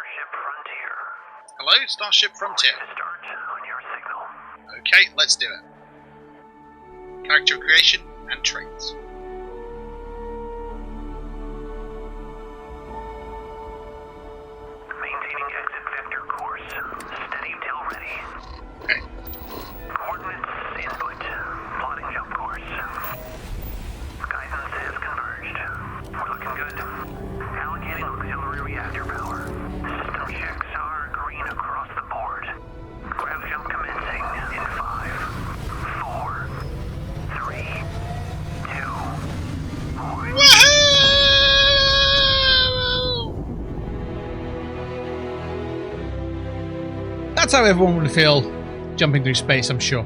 Starship Frontier. Hello, Starship Frontier. Start on your signal. Okay, let's do it. Character creation and traits. Maintaining exit vector course. Steady till ready. Okay. Coordinates input. Plotting jump course. Guidance has converged. We're looking good. Allocating auxiliary reactor power. System checks are green across the board. Grav jump commencing in 5, 4, 3, 2, 1. That's how everyone would feel jumping through space, I'm sure.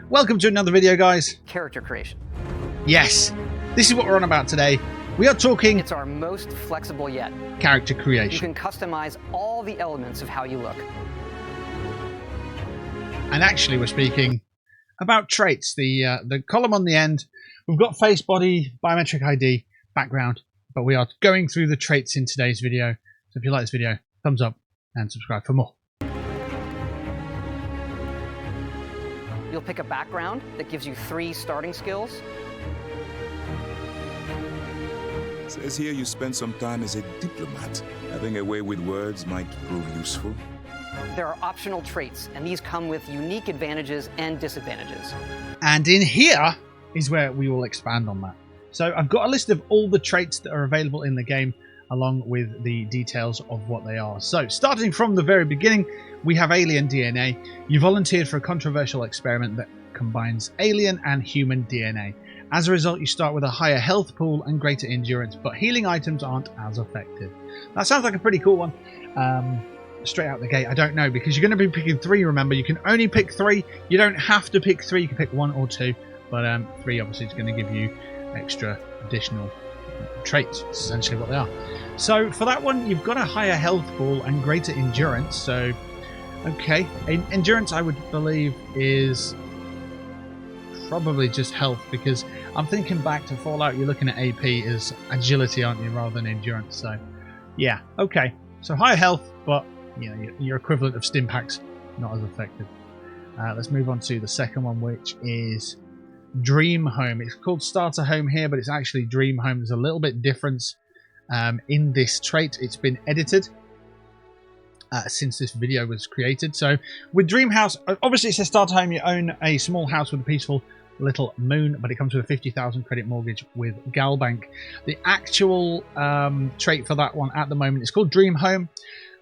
Welcome to another video, guys. Character creation. Yes, this is what we're on about today. We are talking It's our most flexible yet. character You creation. can customize all the elements of how you look. And actually, we're speaking about traits. The column on the end, we've got face, body, biometric ID, background, but we are going through the traits in today's video. So if you like this video, thumbs up and subscribe for more. You'll pick a background that gives you 3 starting skills. Says here you spent some time as a diplomat. Having a way with words might prove useful. There are optional traits, and these come with unique advantages and disadvantages. And in here is where we will expand on that. So I've got a list of all the traits that are available in the game, along with the details of what they are. So starting from the very beginning, we have alien DNA. You volunteered for a controversial experiment that combines alien and human DNA. As a result, you start with a higher health pool and greater endurance, but healing items aren't as effective. That sounds like a pretty cool one. Straight out the gate, I don't know, because you're going to be picking 3, remember. You can only pick 3. You don't have to pick 3. You can pick 1 or 2, but 3 obviously is going to give you extra additional traits. That's essentially what they are. So for that one, you've got a higher health pool and greater endurance. So, okay. Endurance, I would believe, is probably just health, because I'm thinking back to Fallout, you're looking at AP as agility, aren't you, rather than endurance. So, yeah, okay. So higher health, but you know, your equivalent of stim packs, not as effective. Let's move on to the second one, which is Dream Home. It's called Starter Home here, but it's actually Dream Home. There's a little bit difference in this trait. It's been edited since this video was created. So with Dream House, obviously it says Starter Home. You own a small house with a peaceful little moon, but it comes with a 50,000 credit mortgage with Galbank. The actual trait for that one at the moment is called Dream Home.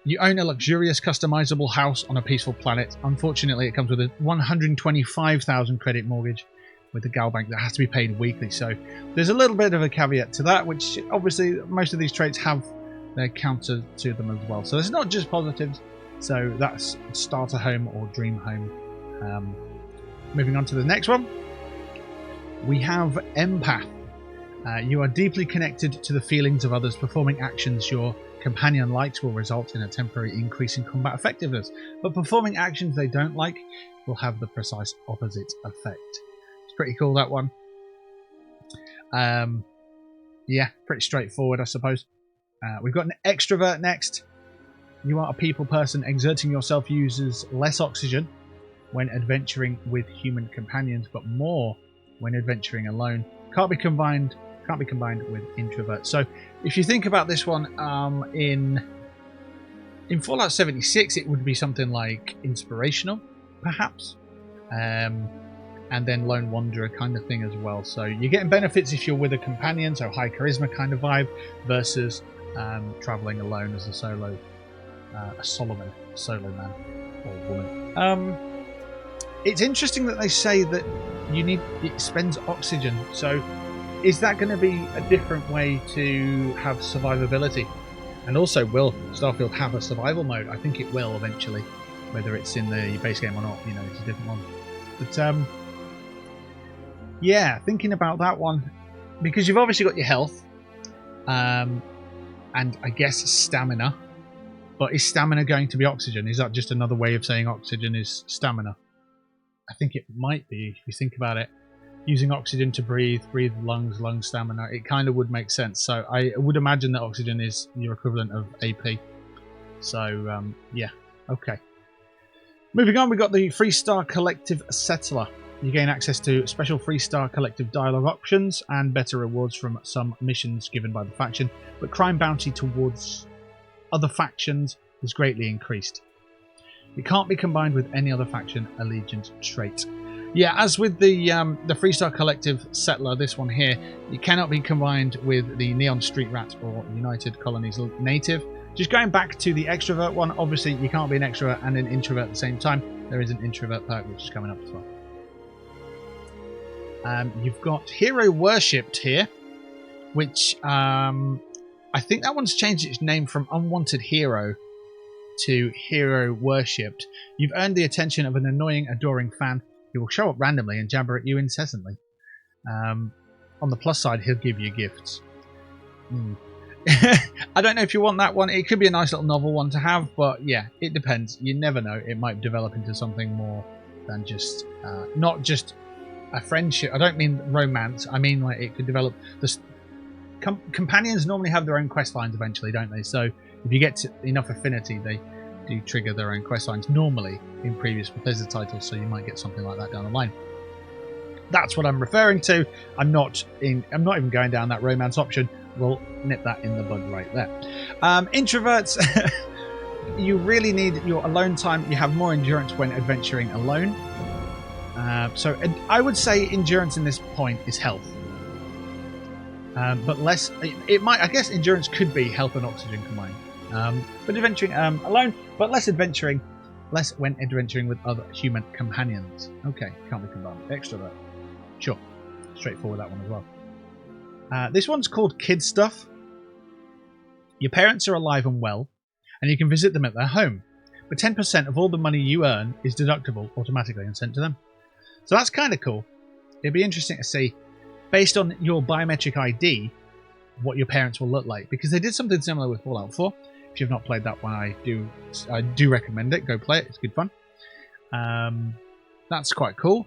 You own a luxurious customizable house on a peaceful planet. Unfortunately, it comes with a 125,000 credit mortgage with the Galbank that has to be paid weekly. So there's a little bit of a caveat to that, which obviously most of these traits have their counter to them as well. So it's not just positives. So that's Starter Home or Dream Home. Moving on to the next one, we have Empath. You are deeply connected to the feelings of others. Performing actions your companion likes will result in a temporary increase in combat effectiveness, but performing actions they don't like will have the precise opposite effect. It's pretty cool, that one. Yeah, pretty straightforward, I suppose. We've got an extrovert next. You are a people person. Exerting yourself uses less oxygen when adventuring with human companions, but more when adventuring alone. Can't be combined with introvert. So if you think about this one, in Fallout 76, it would be something like inspirational, perhaps, and then lone wanderer kind of thing as well. So you're getting benefits if you're with a companion, so high charisma kind of vibe, versus traveling alone as a solo man or woman. It's interesting that they say that it spends oxygen. So is that going to be a different way to have survivability? And also, will Starfield have a survival mode? I think it will eventually, whether it's in the base game or not. You know, it's a different one. But yeah, thinking about that one, because you've obviously got your health, and I guess stamina. But is stamina going to be oxygen? Is that just another way of saying oxygen is stamina? I think it might be, if you think about it. Using oxygen to breathe lungs stamina, it kind of would make sense. So I would imagine that oxygen is your equivalent of AP. So, yeah, okay. Moving on, we've got the Freestar Collective Settler. You gain access to special Freestar Collective dialogue options and better rewards from some missions given by the faction, but crime bounty towards other factions is greatly increased. It can't be combined with any other faction allegiance trait. Yeah, as with the Freestar Collective Settler, this one here, it cannot be combined with the Neon Street Rat or United Colonies Native. Just going back to the extrovert one, obviously you can't be an extrovert and an introvert at the same time. There is an introvert perk which is coming up as well. You've got Hero Worshipped here, which I think that one's changed its name from Unwanted Hero to Hero Worshipped. You've earned the attention of an annoying, adoring fan who will show up randomly and jabber at you incessantly. On the plus side, he'll give you gifts. I don't know if you want that one. It could be a nice little novel one to have, but yeah, it depends. You never know. It might develop into something more than just not just a friendship. I don't mean romance. I mean like it could develop. Companions normally have their own quest lines eventually, don't they? So if you get to enough affinity, they do trigger their own quest lines normally in previous Bethesda titles. So you might get something like that down the line. That's what I'm referring to. I'm not even going down that romance option. We'll nip that in the bud right there. Introverts, you really need your alone time. You have more endurance when adventuring alone. So I would say endurance in this point is health. But less, it might, I guess endurance could be health and oxygen combined. But adventuring alone, but less when adventuring with other human companions. Okay, can't be combined. Extrovert. Sure. Straightforward that one as well. This one's called Kid Stuff. Your parents are alive and well, and you can visit them at their home. But 10% of all the money you earn is deductible automatically and sent to them. So that's kind of cool. It'd be interesting to see, based on your biometric ID, what your parents will look like. Because they did something similar with Fallout 4. If you've not played that one, I do recommend it. Go play it. It's good fun. That's quite cool.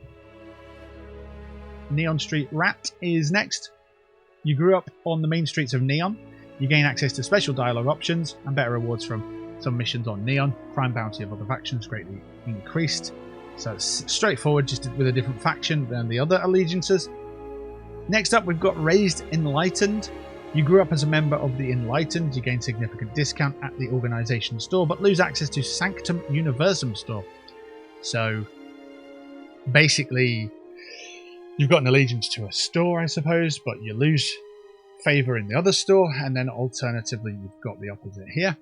Neon Street Rat is next. You grew up on the main streets of Neon. You gain access to special dialogue options and better rewards from some missions on Neon. Crime bounty of other factions greatly increased. So it's straightforward, just with a different faction than the other allegiances. Next up, we've got Raised Enlightened. You grew up as a member of the Enlightened. You gain significant discount at the organization store, but lose access to Sanctum Universum store. So basically, you've got an allegiance to a store, I suppose, but you lose favor in the other store, and then alternatively, you've got the opposite here.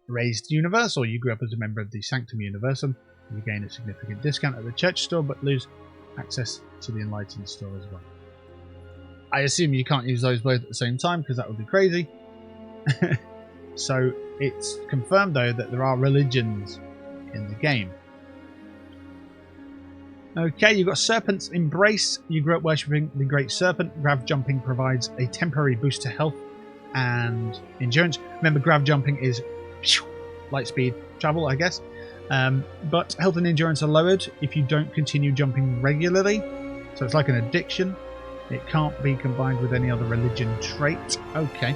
Raised Universal. You grew up as a member of the Sanctum Universum. You gain a significant discount at the church store, but lose access to the Enlightened store as well. I assume you can't use those both at the same time, because that would be crazy. So it's confirmed, though, that there are religions in the game. Okay, you've got Serpent's Embrace. You grew up worshipping the Great Serpent. Grav jumping provides a temporary boost to health and endurance. Remember, grav jumping is light speed travel, I guess. But health and endurance are lowered if you don't continue jumping regularly. So it's like an addiction. It can't be combined with any other religion trait. Okay.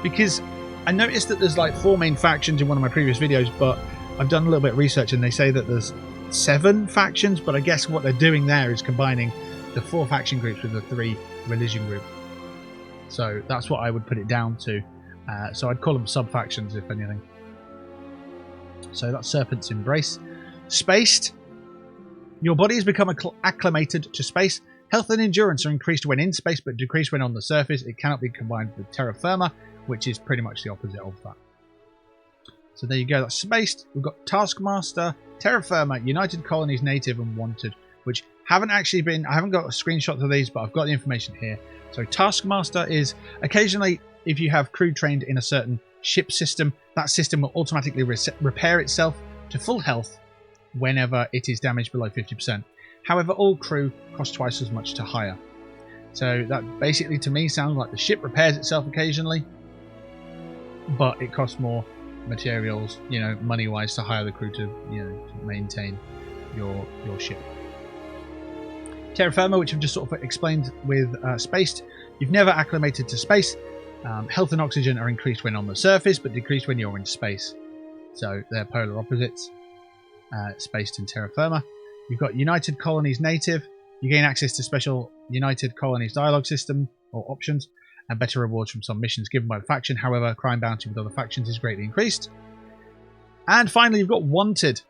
Because I noticed that there's like 4 main factions in one of my previous videos, but I've done a little bit of research and they say that there's 7 factions, but I guess what they're doing there is combining the 4 faction groups with the 3 religion group. So that's what I would put it down to. So I'd call them sub-factions, if anything. So that's Serpent's Embrace. Spaced. Your body has become acclimated to space. Health and endurance are increased when in space, but decreased when on the surface. It cannot be combined with terra firma, which is pretty much the opposite of that. So there you go, that's Spaced. We've got Taskmaster, Terra Firma, United Colonies Native, and Wanted, which haven't actually been... I haven't got a screenshot of these, but I've got the information here. So Taskmaster is occasionally, if you have crew trained in a certain ship system, that system will automatically repair itself to full health whenever it is damaged below 50%. However, all crew cost twice as much to hire. So that basically, to me, sounds like the ship repairs itself occasionally, but it costs more materials, you know, money-wise, to hire the crew to, you know, to maintain your ship. Terra Firma, which I've just sort of explained with Spaced. You've never acclimated to space. Health and oxygen are increased when on the surface, but decreased when you're in space. So they're polar opposites, spaced in terra firma. You've got United Colonies Native. You gain access to special United Colonies dialogue system or options, and better rewards from some missions given by the faction. However, crime bounty with other factions is greatly increased. And finally, you've got Wanted.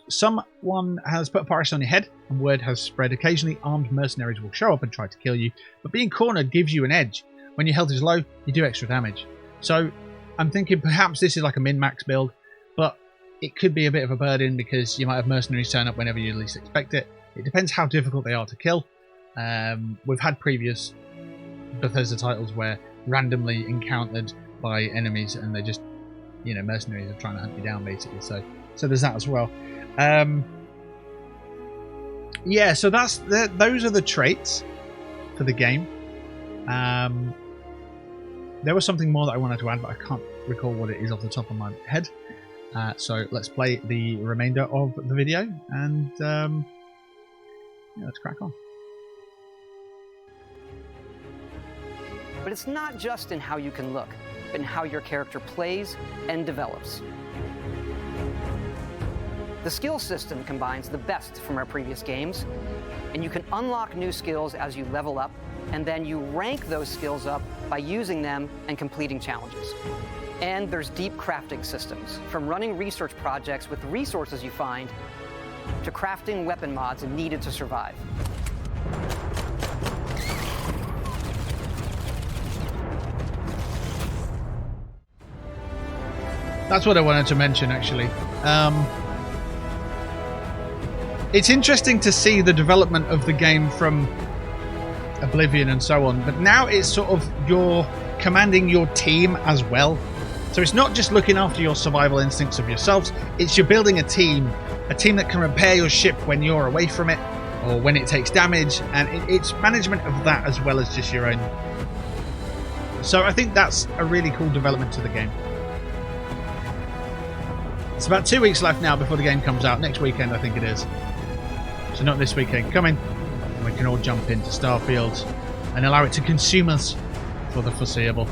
Someone has put a price on your head, and word has spread. Occasionally, armed mercenaries will show up and try to kill you, but being cornered gives you an edge. When your health is low, you do extra damage. So I'm thinking perhaps this is like a min-max build, but it could be a bit of a burden because you might have mercenaries turn up whenever you least expect it. It depends how difficult they are to kill. We've had previous Bethesda titles where randomly encountered by enemies and they're just, you know, mercenaries are trying to hunt you down basically. So there's that as well. Yeah, so those are the traits for the game. There was something more that I wanted to add, but I can't recall what it is off the top of my head. So let's play the remainder of the video and yeah, let's crack on. But it's not just in how you can look, but in how your character plays and develops. The skill system combines the best from our previous games, and you can unlock new skills as you level up, and then you rank those skills up by using them and completing challenges. And there's deep crafting systems, from running research projects with resources you find, to crafting weapon mods needed to survive. That's what I wanted to mention, actually. It's interesting to see the development of the game from Oblivion and so on, but now it's sort of you're commanding your team as well. So it's not just looking after your survival instincts of yourselves, it's you're building a team that can repair your ship when you're away from it or when it takes damage, and it's management of that as well as just your own. So I think that's a really cool development to the game. It's about 2 weeks left now before the game comes out. Next weekend, I think it is. So not this weekend. Come in, and we can all jump into Starfield and allow it to consume us for the foreseeable.